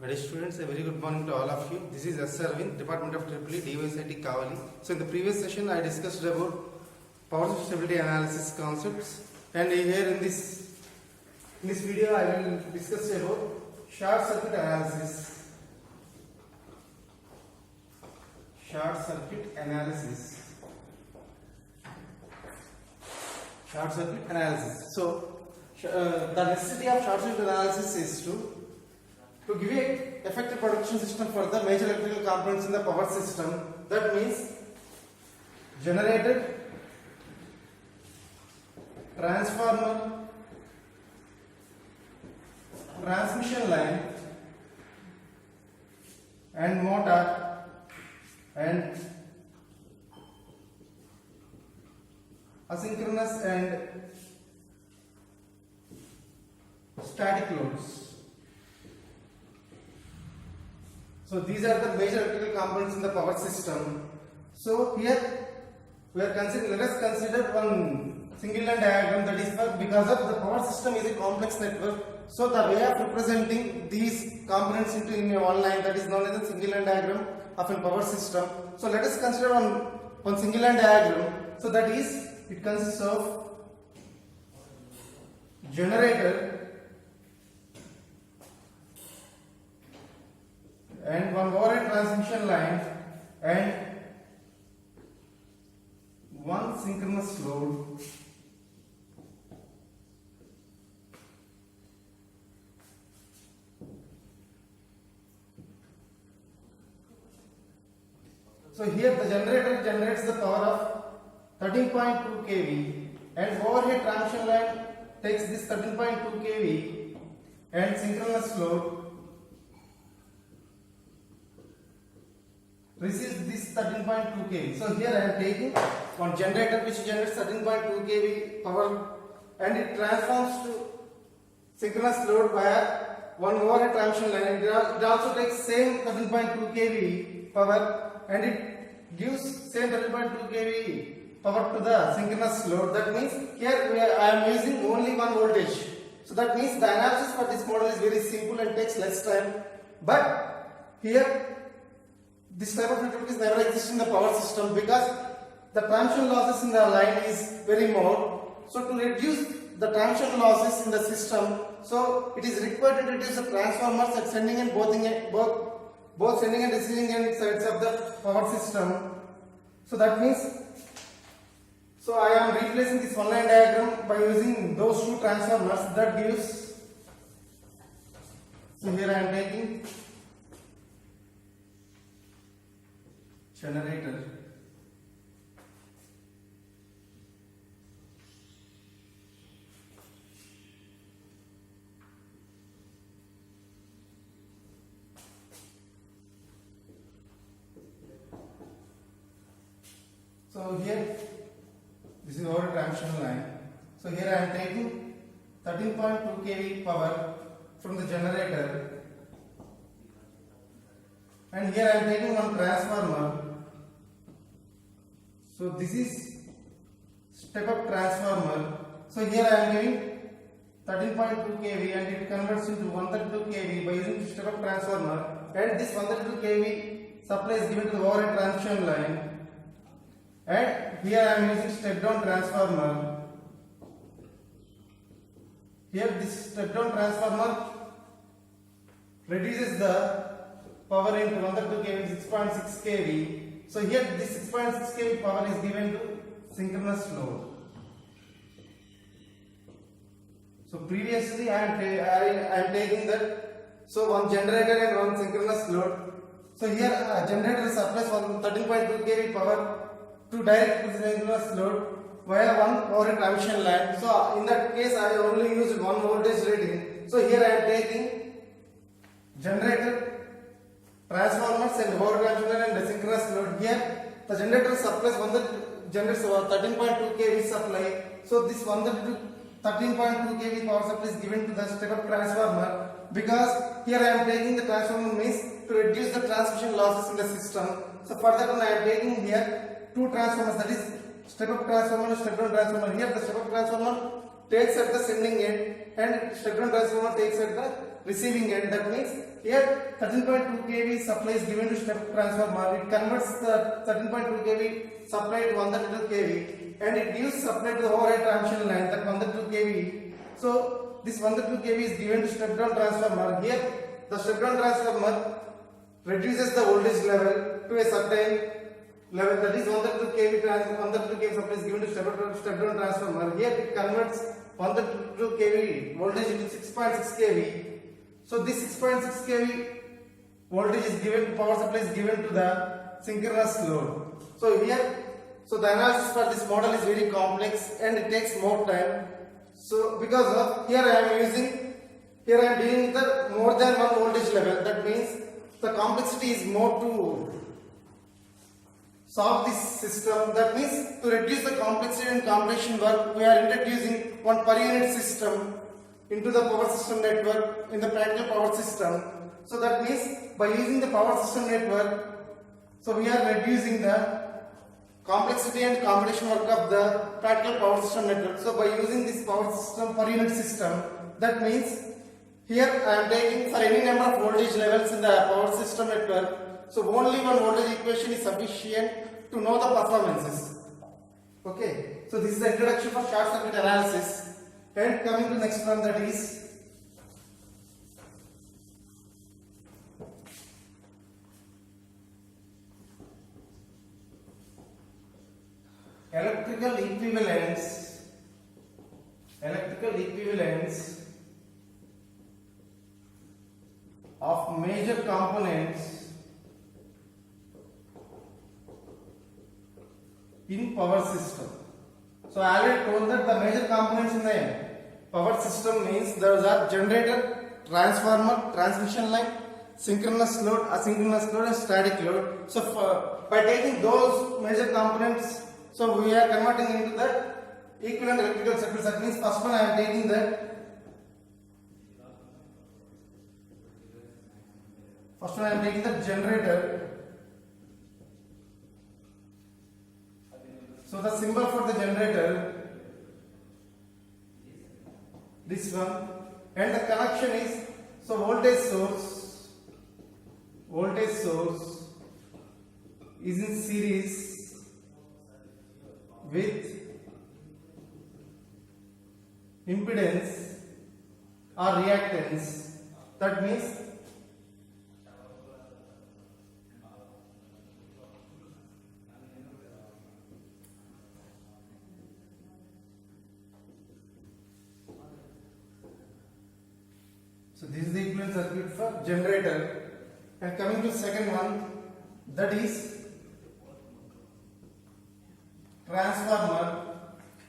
My dear students, a very good morning to all of you. This is S. Arvind, Department of EEE, DYSIT Kavali. So in the previous session, I discussed about power stability analysis concepts, and here in this video, I will discuss about short circuit analysis. Short circuit analysis. Short circuit analysis. So the necessity of short circuit analysis is to give a effective protection system for the major electrical components in the power system. That means generator, transformer, transmission line, and motor, and asynchronous and static loads. So these are the major electrical components in the power system. So here let us consider one single line diagram, that is because of the power system is a complex network. So the way of representing these components in a one line, that is known as a single line diagram of a power system. So let us consider one single line diagram. So that is, it consists of generator and one overhead transmission line and one synchronous load. So here the generator generates the power of 13.2 kV and overhead transmission line takes this 13.2 kV and synchronous load receives this 13.2 kV. So here I am taking one generator which generates 13.2 kV power and it transforms to synchronous load via one overhead transmission line. It also takes same 13.2 kV power and it gives same 13.2 kV power to the synchronous load. That means here I am using only one voltage. So that means the analysis for this model is very simple and takes less time. But here this type of network is never exist in the power system because the transmission losses in the line is very more. So to reduce the transmission losses in the system, so it is required to reduce the transformers at sending and both sending and receiving end sides of the power system. So that means, so I am replacing this one line diagram by using those two transformers. That gives, so here I am taking generator, so here this is our transmission line. So here I am taking 13.2 kV power from the generator and here I am taking one transformer. So this is step up transformer. So here I am giving 13.2 kV and it converts into 132 kV by using step up transformer, and this 132 kV supply is given to the overhead transmission line, and here I am using step down transformer. Here this step down transformer reduces the power into 132 kV 6.6 kV. So here this 6.6 kV power is given to synchronous load. So previously I am taking that, so one generator and one synchronous load. So here a generator supplies 13.2 kV power to direct to the synchronous load via one overhead transmission line. So in that case I only used one voltage rating. So here I am taking generator, transformers and overhead transmission line and the synchronous load. Here the generator supplies generates 13.2 kV supply. So this 13.2 kV power supply is given to the step up transformer, because here I am taking the transformer means to reduce the transmission losses in the system. So for that one I am taking here two transformers, that is step up transformer and step down transformer. Here the step up transformer takes at the sending end and step down transformer takes at the receiving end. That means here 13.2 kV supply is given to step transformer. It converts the 13.2 kV supply to 132 kV and it gives supply to the overhead transmission line, that 132 kV. So this 132 kV is given to step down transformer. Here the step down transformer reduces the voltage level to a certain level, that is 132 kV 132 kV supply is given to step down transformer. Here it converts 132 kV voltage into 6.6 kV. So this 6.6 kV voltage is given, power supply is given to the synchronous load. So here, so the analysis for this model is very complex and it takes more time. So because of here I am dealing with the more than one voltage level. That means the complexity is more to solve this system. That means to reduce the complexity and computation work, we are introducing one per unit system into the power system network in the practical power system. So that means by using the power system network, so we are reducing the complexity and computation work of the practical power system network. So by using this power system per unit system, that means here I am taking for any number of voltage levels in the power system network. So only one voltage equation is sufficient to know the performances. Okay. So this is the introduction for short circuit analysis. And coming to next one, that is electrical equivalence of major components in power system. So I already told that the major components in the power system means there are generator, transformer, transmission line, synchronous load, asynchronous load and static load. So by taking those major components, so we are converting into the equivalent electrical circuits. That means first one I am taking the generator. So the symbol for the generator, this one, and the connection is, so voltage source is in series with impedance or reactance. That means so this is the equivalent circuit for generator. And coming to second one, that is transformer.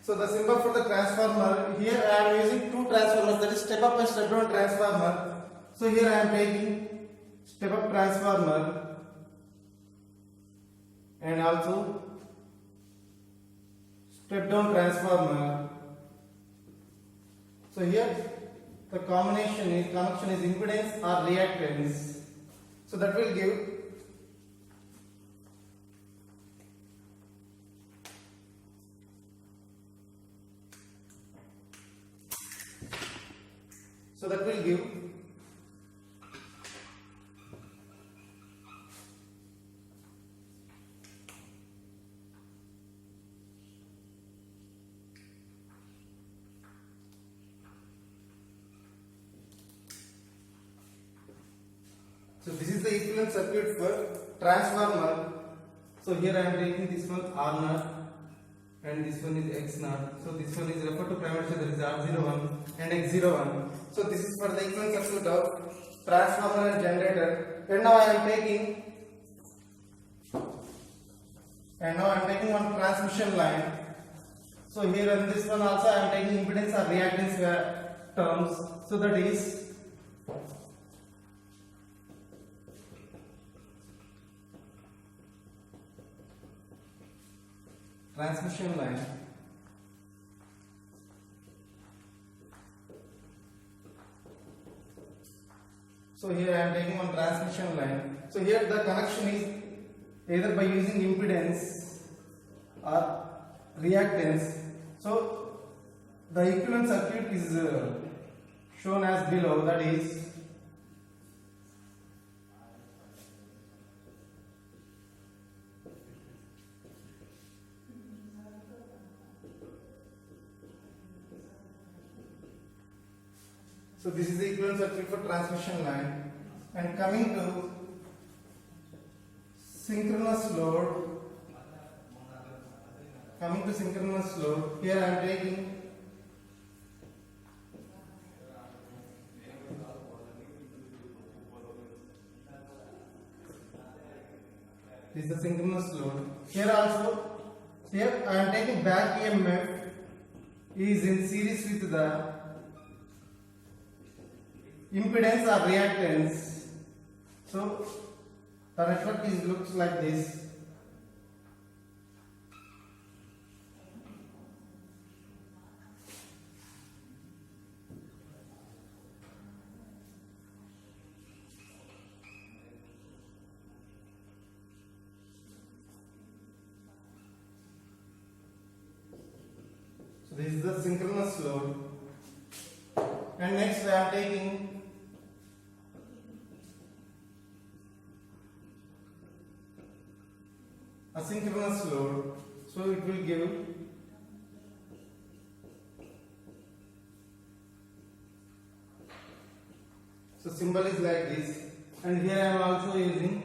So the symbol for the transformer, here I am using two transformers, that is step up and step down transformer. So here I am taking step up transformer and also step down transformer. So here the connection is impedance or reactance. So that will give So this is the equivalent circuit for transformer. So here I am taking this one R0 and this one is X0. So this one is referred to primary side, that is R01 and X01. So this is for the equivalent circuit of transformer and generator. And now I am taking one transmission line. So here in this one also I am taking impedance or reactance terms. So that is transmission line. So here I am taking one transmission line. So here the connection is either by using impedance or reactance. So the equivalent circuit is shown as below, that is So this is the equivalent circuit for transmission line. And coming to synchronous load, here I am taking this is the synchronous load. Here I am taking back EMF is in series with the impedance or reactance. So the network looks like this. So this is the synchronous load. And next I am taking asynchronous load. So it will give so symbol is like this, and here I am also using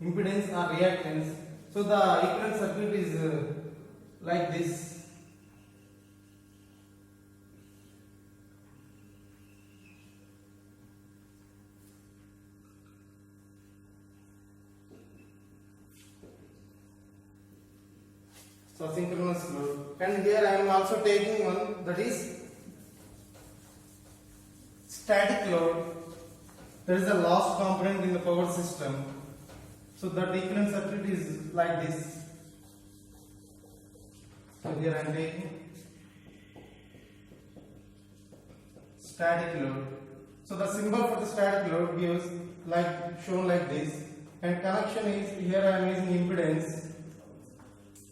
impedance or reactance. So the equivalent circuit is like this. So synchronous load, and here I am also taking one, that is static load. There is a loss component in the power system. So that equivalent circuit is like this. So here I am taking static load. So the symbol for the static load gives like shown like this, and connection is here I am using impedance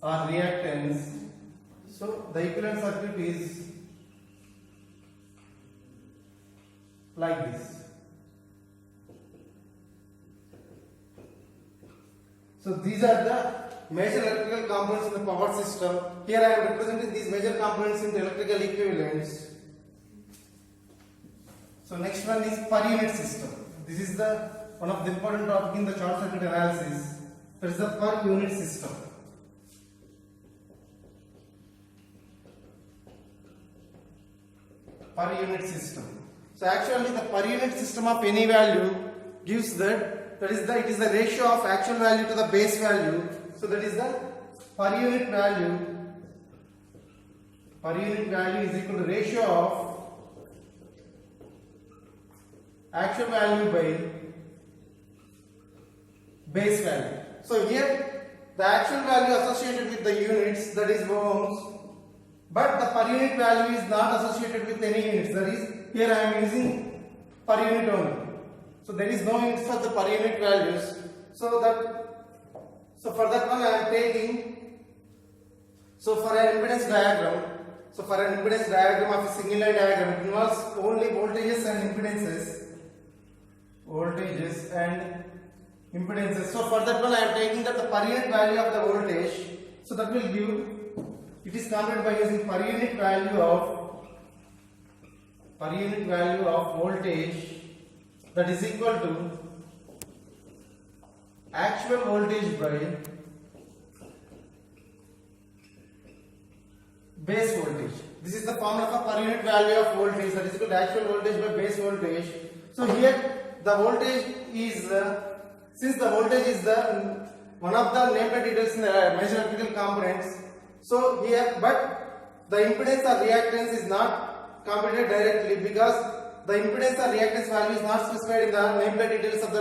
or reactance. So the equivalent circuit is like this. So these are the major electrical components in the power system. Here I am representing these major components in the electrical equivalents. So next one is per unit system. This is the one of the important topic in the short circuit analysis. That is the per unit system. Per unit system. So actually the per unit system of any value gives it is the ratio of actual value to the base value. So that is the per unit value. Per unit value is equal to ratio of actual value by base value. So here the actual value associated with the units, that is ohms, but the per unit value is not associated with any units. That is, here I am using per unit only. So there is no units for the per unit values. So for that one I am taking. So for an impedance diagram. So for an impedance diagram of a single line diagram, it involves only voltages and impedances. Voltages and impedances. So for that one I am taking that the per unit value of the voltage. So that will give. It is computed by using per unit value of voltage, that is equal to actual voltage by base voltage. This is the formula for per unit value of voltage, that is equal to actual voltage by base voltage. So here the voltage is since the voltage is the one of the nameplate details in the major electrical components. So here, but the impedance or reactance is not computed directly because the impedance or reactance value is not specified in the nameplate details of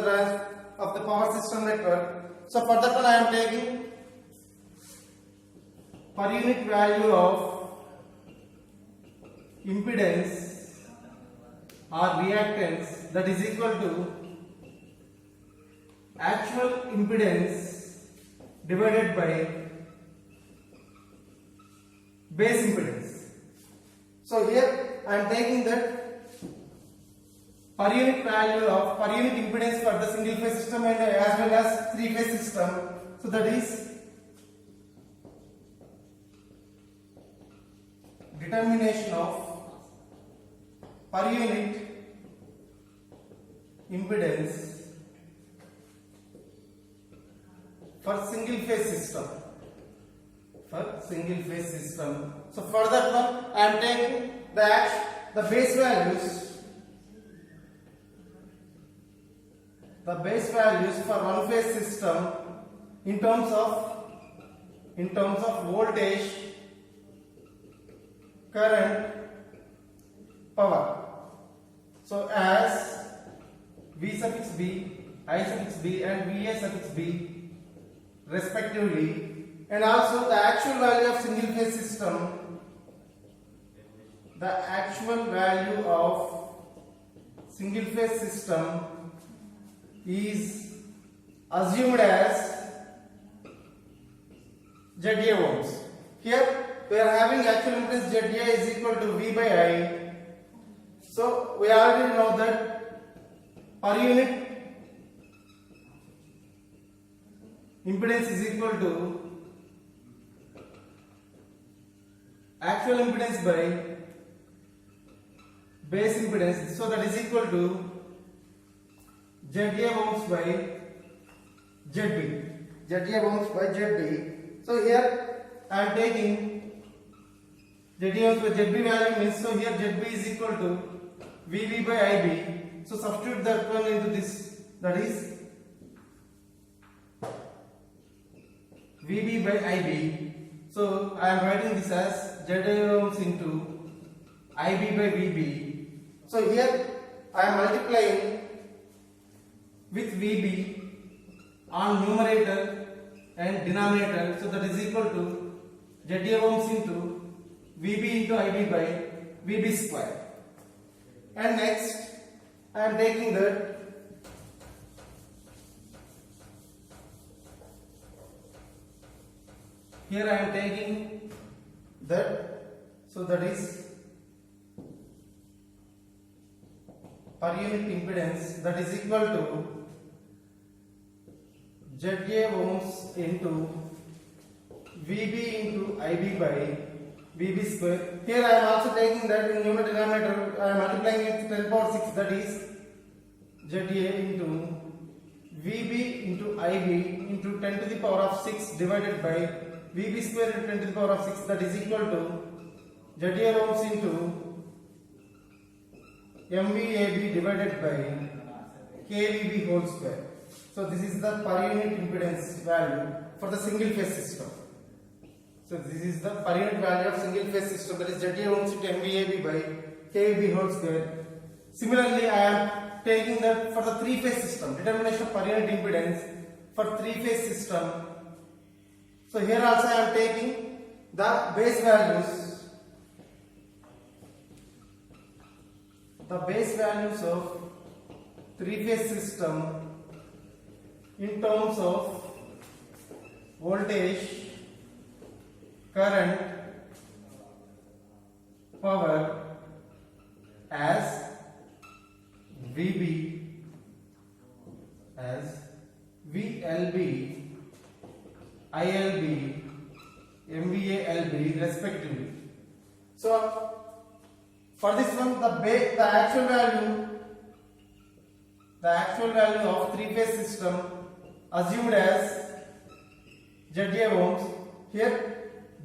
the power system network. So for that one I am taking per unit value of impedance or reactance, that is equal to actual impedance divided by base impedance. So here I am taking that per unit value of per unit impedance for the single phase system and as well as three phase system. So that is determination of per unit impedance for single phase system. For single phase system. So for that one, I am taking the base values. The base values for one phase system in terms of voltage, current, power. So as V suffix B, I suffix B and VA suffix B respectively, and also the actual value of single phase system. The actual value of single phase system is assumed as ZA ohms. Here we are having actual impedance ZA is equal to V by I. So we already know that per unit impedance is equal to actual impedance by base impedance. So that is equal to ZA ohms by ZB. ZA ohms by ZB. So here I am taking ZA ohms by ZB value means, so here ZB is equal to VB by IB. So substitute that one into this, that is VB by IB. So I am writing this as ZA ohms into IB by VB. So here I am multiplying with VB on numerator and denominator, so that is equal to ZA ohms into VB into IB by VB square. And next I am taking that here I am taking that, so that is per unit impedance, that is equal to ZA ohms into VB into IB by VB square. Here I am also taking that in numerator denominator, I am multiplying it 10 power 6, that is ZA into VB into IB into 10 to the power of 6 divided by VB square into 10 to the power of 6, that is equal to ZA ohms into MVAB divided by KVB whole square. So this is the per unit impedance value for the single phase system. So this is the per unit value of single phase system, that is ZA ohms into MVAB by KVB whole square. Similarly, I am taking that for the three phase system, determination of per unit impedance for three phase system. So here also I am taking the base values. The base values of three phase system in terms of voltage, current, power as VB, as VLB, ILB, MVALB respectively. So for this one, the actual value of three phase system assumed as ZA ohms. Here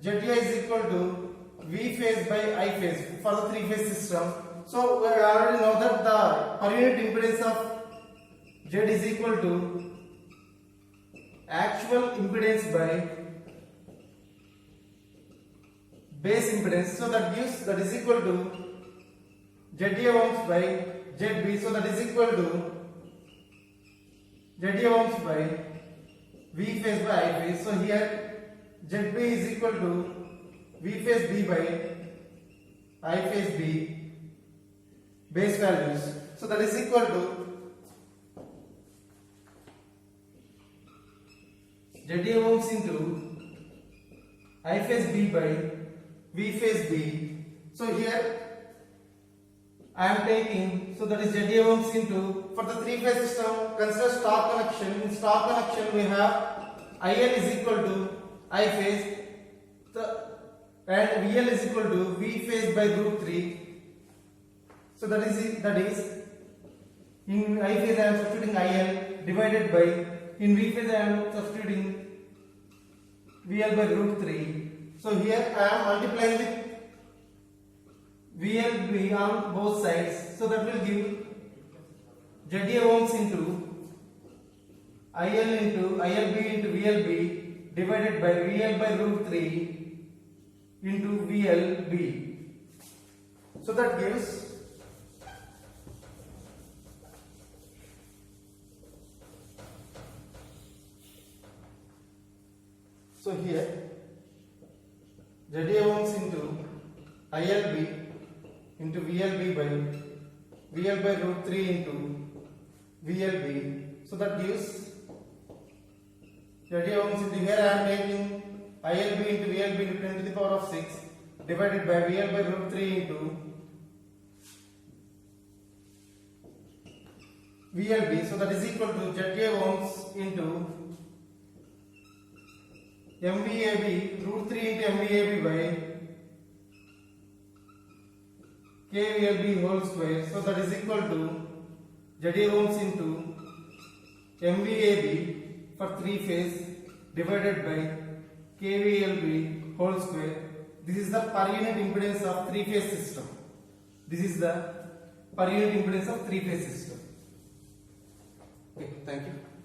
ZA is equal to V phase by I phase for the three phase system. So we already know that the per unit impedance of Z is equal to actual impedance by base impedance. So that is equal to ZA ohms by ZB. So that is equal to ZA ohms by V phase by I phase. So here ZB is equal to V phase B by I phase B base values. So that is equal to ZA ohms into I phase B by V phase B. So here I am taking, so that is ZA ohms into, for the three phase system, consider star connection. In star connection we have IL is equal to I phase and VL is equal to V phase by root 3. So that is in I phase I am substituting IL divided by, in V phase I am substituting VL by root 3. So here I am multiplying with VLB on both sides. So that will give ZA ohms into IL into ILB into VLB divided by VL by root 3 into VLB. So that gives so here ZA ohms into ILB into VLB by VL by root 3 into VLB. So that gives ZA ohms into, here I am taking ILB into VLB into 10 to the power of 6 divided by VL by root 3 into VLB. So that is equal to ZA ohms into MVAB root 3 into MVAB by KVLB whole square. So that is equal to ZA ohms into MVAB for 3 phase divided by KVLB whole square. This is the per unit impedance of 3 phase system. This is the per unit impedance of 3 phase system. Okay, thank you.